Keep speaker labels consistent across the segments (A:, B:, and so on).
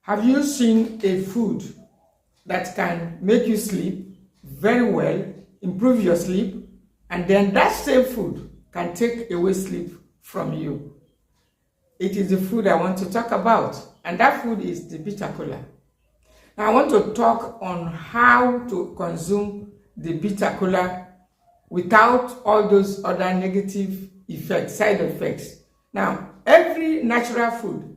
A: Have you seen a food that can make you sleep very well, improve your sleep, and then that same food can take away sleep from you? It is the food I want to talk about, and that food is the bittercola. Now I want to talk on how to consume the bittercola without all those other negative effects, side effects. Now, every natural food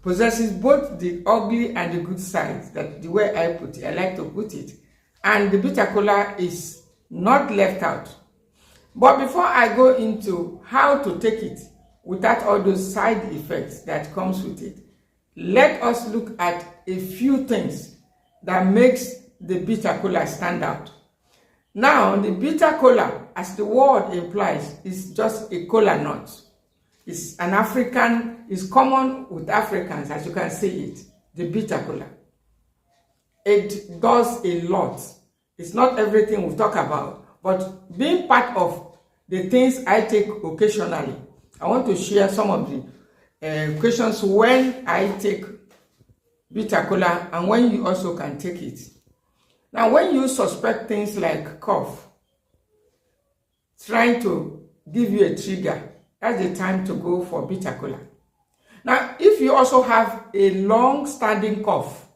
A: possesses both the ugly and the good sides, that the way I put it, I like to put it. And the bittercola is not left out. But before I go into how to take it without all those side effects that comes with it, let us look at a few things that makes the bittercola stand out. Now, the bittercola, as the word implies, is just a cola nut. It's an African, it's common with Africans, as you can see it, the bittercola. It does a lot. It's not everything we talk about, but being part of the things I take occasionally, I want to share some of the occasions when I take bittercola and when you also can take it. Now, when you suspect things like cough, trying to give you a trigger, that's the time to go for bittercola. Now, if you also have a long-standing cough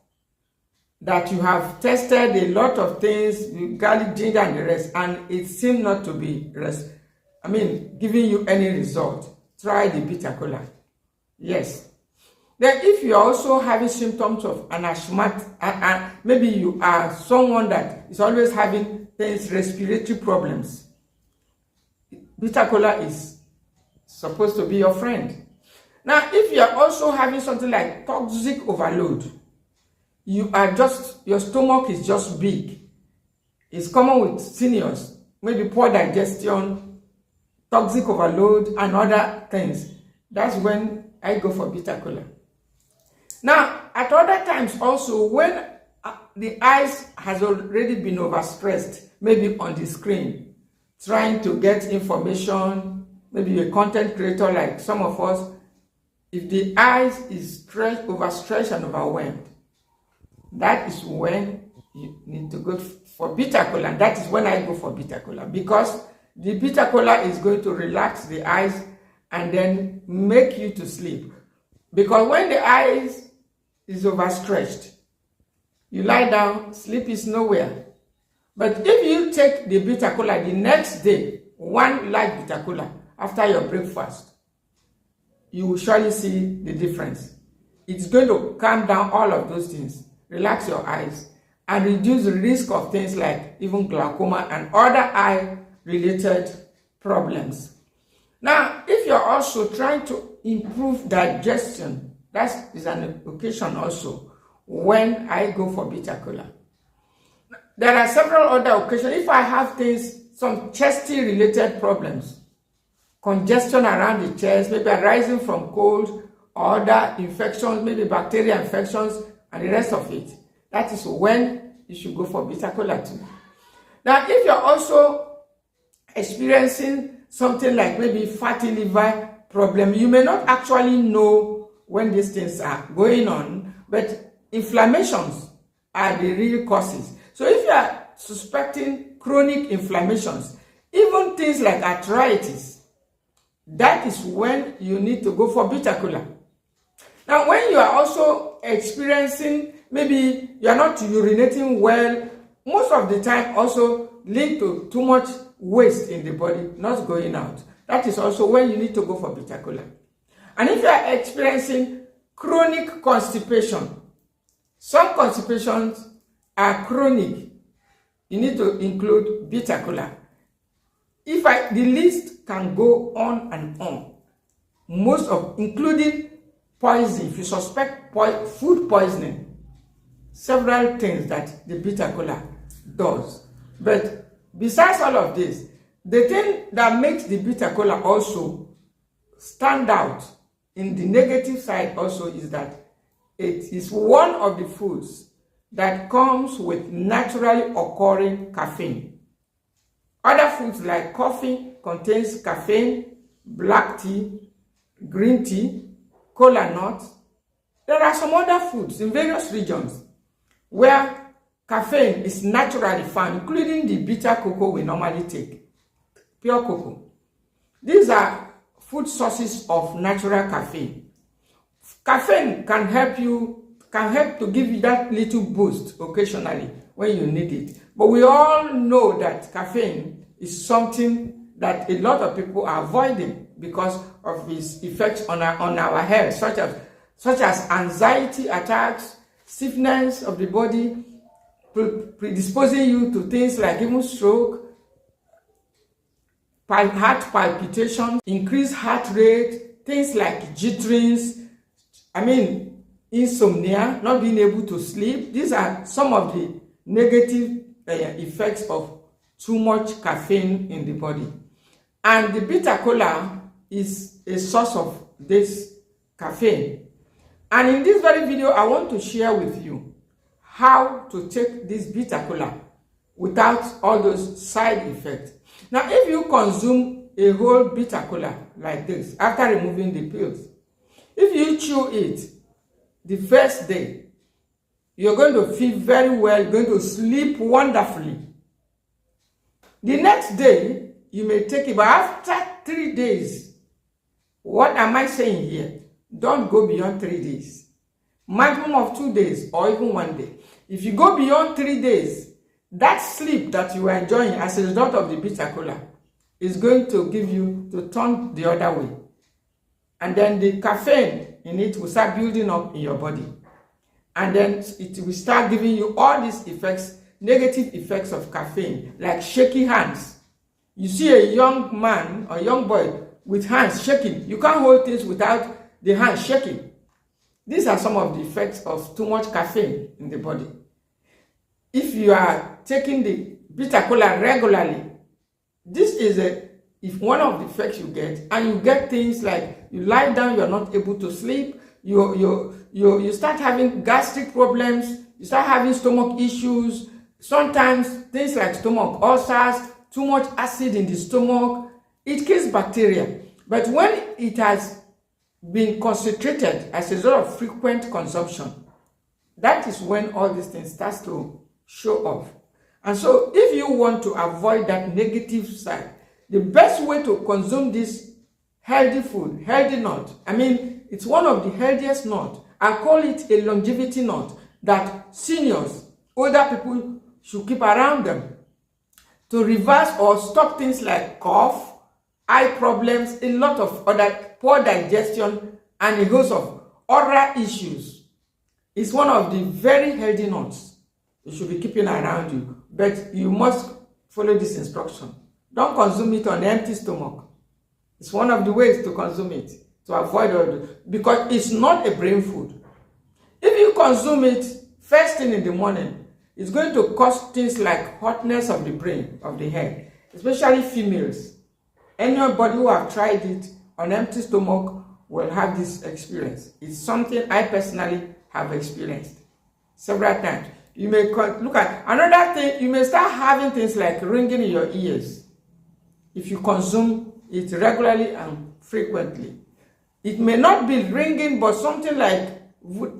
A: that you have tested a lot of things, garlic, ginger, and the rest, and it seems not to be giving you any result, try the bittercola. Yes. Then, if you are also having symptoms of an asthma, maybe you are someone that is always having respiratory problems, bittercola is supposed to be your friend. Now, if you are also having something like toxic overload, your stomach is just big. It's common with seniors, maybe poor digestion, toxic overload, and other things. That's when I go for bittercola. Now, at other times also, when the eyes has already been overstressed, maybe on the screen, trying to get information, maybe a content creator like some of us, if the eyes is overstretched and overwhelmed, that is when you need to go for bittercola. And that is when I go for bittercola, because the bittercola is going to relax the eyes and then make you to sleep. Because when the eyes is overstretched, you lie down, sleep is nowhere. But if you take the bittercola the next day, one light bittercola after your breakfast, you will surely see the difference. It's going to calm down all of those things, relax your eyes, and reduce the risk of things like even glaucoma and other eye-related problems. Now, if you're also trying to improve digestion, that is an occasion also when I go for bittercola. There are several other occasions. If I have some chesty-related problems, congestion around the chest, maybe arising from cold or other infections, maybe bacterial infections, and the rest of it, that is when you should go for bittercola too. Now, if you're also experiencing something like maybe fatty liver problem, you may not actually know when these things are going on, but inflammations are the real causes. So if you are suspecting chronic inflammations, even things like arthritis, that is when you need to go for bittercola. Now, when you are also experiencing, maybe you are not urinating well, most of the time also linked to too much waste in the body, not going out. That is also when you need to go for bittercola. And if you are experiencing chronic constipation, some constipations are chronic, you need to include bittercola. The list can go on and on, including poison. If you suspect food poisoning, several things that the bittercola does. But besides all of this, the thing that makes the bittercola also stand out in the negative side also is that it is one of the foods that comes with naturally occurring caffeine. Other foods like coffee contains caffeine, black tea, green tea, cola nut, There are some other foods in various regions where caffeine is naturally found, including the bitter cocoa we normally take, pure cocoa. These are food sources of natural caffeine. Caffeine can help to give you that little boost occasionally when you need it. But we all know that caffeine is something that a lot of people are avoiding because of its effects on our health, such as anxiety attacks, stiffness of the body, predisposing you to things like even stroke, heart palpitations, increased heart rate, things like jitterings, insomnia, not being able to sleep. These are some of the negative effects of too much caffeine in the body. And the bittercola is a source of this caffeine. And in this very video, I want to share with you how to take this bittercola without all those side effects. Now, if you consume a whole bittercola like this, after removing the pills, if you chew it the first day, you're going to feel very well, you're going to sleep wonderfully. The next day, you may take it, but after 3 days, what am I saying here? Don't go beyond 3 days. Maximum of 2 days or even 1 day. If you go beyond 3 days, that sleep that you are enjoying as a result of the bittercola is going to give you to turn the other way. And then the caffeine in it will start building up in your body. And then it will start giving you all these effects, negative effects of caffeine, like shaky hands. You see a young man or young boy with hands shaking. You can't hold things without the hands shaking. These are some of the effects of too much caffeine in the body. If you are taking the bittercola regularly, this is if one of the effects you get, and you get things like you lie down, you're not able to sleep, you start having gastric problems, you start having stomach issues, sometimes things like stomach ulcers, too much acid in the stomach. It kills bacteria. But when it has been concentrated as a result of frequent consumption, that is when all these things start to show off. And so if you want to avoid that negative side, the best way to consume this healthy food, healthy nut, it's one of the healthiest nuts. I call it a longevity nut that seniors, older people should keep around them to reverse or stop things like cough, eye problems, a lot of other poor digestion, and a host of oral issues. It's one of the very healthy nuts you should be keeping around you, but you must follow this instruction. Don't consume it on empty stomach. It's one of the ways to consume it, to avoid all because it's not a brain food. If you consume it first thing in the morning, it's going to cause things like hotness of the brain, of the head, especially females. Anybody who have tried it on empty stomach will have this experience. It's something I personally have experienced several times. You may look at another thing, you may start having things like ringing in your ears if you consume it regularly and frequently. It may not be ringing, but something like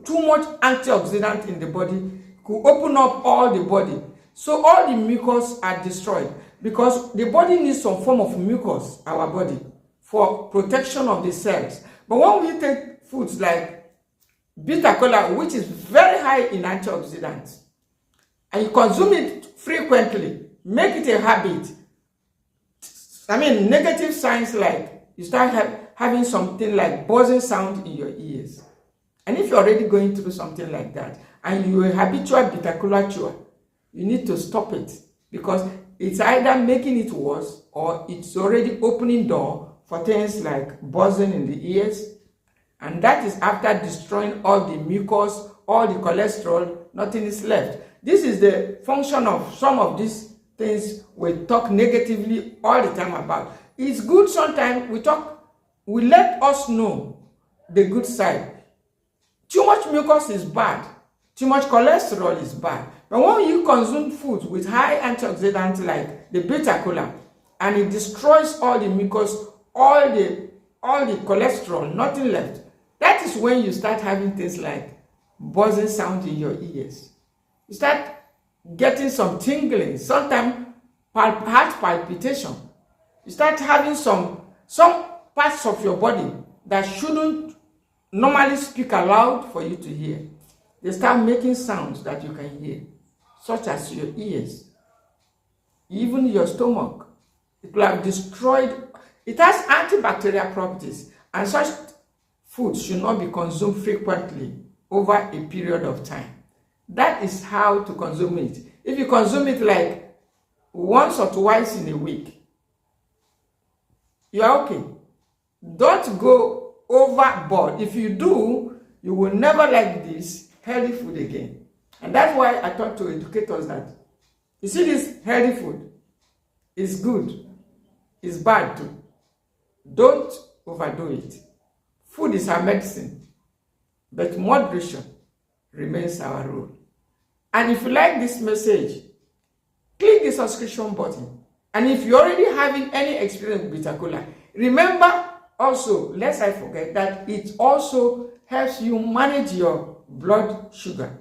A: too much antioxidant in the body could open up all the body. So all the mucus are destroyed because the body needs some form of mucus, our body, for protection of the cells. But when we take foods like bittercola, which is very high in antioxidants, and you consume it frequently, make it a habit. Negative signs like you start having something like buzzing sound in your ears. And if you're already going through something like that, and you're a habitual bittercola chewer, you need to stop it because it's either making it worse or it's already opening door for things like buzzing in the ears. And that is after destroying all the mucus, all the cholesterol, nothing is left. This is the function of some of these things we talk negatively all the time about. It's good sometimes we let us know the good side. Too much mucus is bad. Too much cholesterol is bad. But when you consume foods with high antioxidants like the bittercola, and it destroys all the mucus, all the cholesterol, nothing left, that that is when you start having things like buzzing sound in your ears. You start getting some tingling, sometimes heart palpitation. You start having some parts of your body that shouldn't normally speak aloud for you to hear. They start making sounds that you can hear, such as your ears, even your stomach. It will have destroyed. It has antibacterial properties, and such food should not be consumed frequently over a period of time. That is how to consume it. If you consume it like once or twice in a week, you are okay. Don't go overboard. If you do, you will never like this healthy food again. And that's why I thought to educate us that, you see, this healthy food is good, it's bad too. Don't overdo it. Food is our medicine, but moderation remains our rule. And if you like this message, click the subscription button. And if you're already having any experience with bittercola, remember also, lest I forget, that it also helps you manage your blood sugar.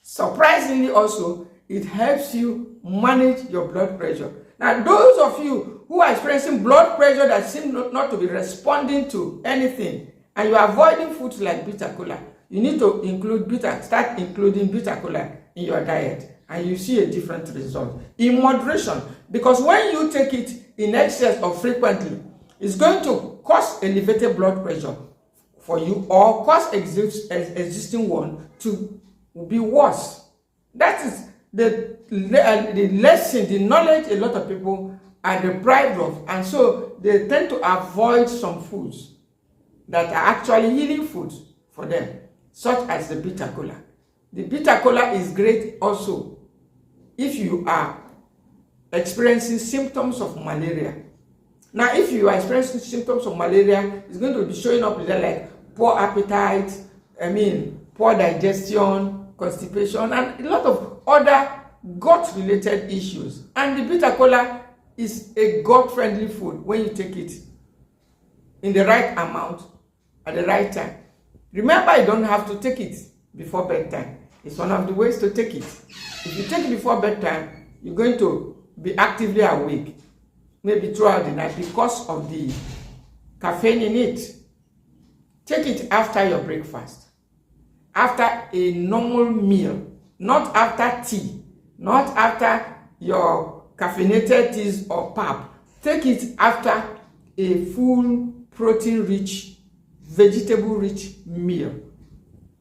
A: Surprisingly also, it helps you manage your blood pressure. Now, those of you who are experiencing blood pressure that seem not to be responding to anything, and you are avoiding foods like bittercola, you need to start including bittercola in your diet, and you see a different result in moderation. Because when you take it in excess or frequently, it's going to cause elevated blood pressure for you, or cause existing one to be worse. That is the lesson, the knowledge a lot of people are deprived of, and so they tend to avoid some foods that are actually healing foods for them, such as the bitter cola. The bitter cola is great also if you are experiencing symptoms of malaria. Now, if you are experiencing symptoms of malaria, it's going to be showing up there like poor appetite, poor digestion, constipation, and a lot of other gut-related issues. And the bitter cola is a gut-friendly food when you take it in the right amount at the right time. Remember, you don't have to take it before bedtime. It's one of the ways to take it. If you take it before bedtime, you're going to be actively awake, maybe throughout the night, because of the caffeine in it. Take it after your breakfast, after a normal meal, not after tea, not after your caffeinated teas or pap. Take it after a full protein-rich, vegetable-rich meal,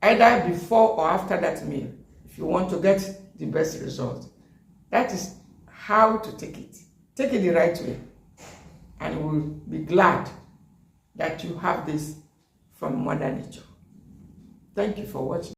A: either before or after that meal, if you want to get the best result. That is how to take it. Take it the right way, and you will be glad that you have this from Mother Nature. Thank you for watching.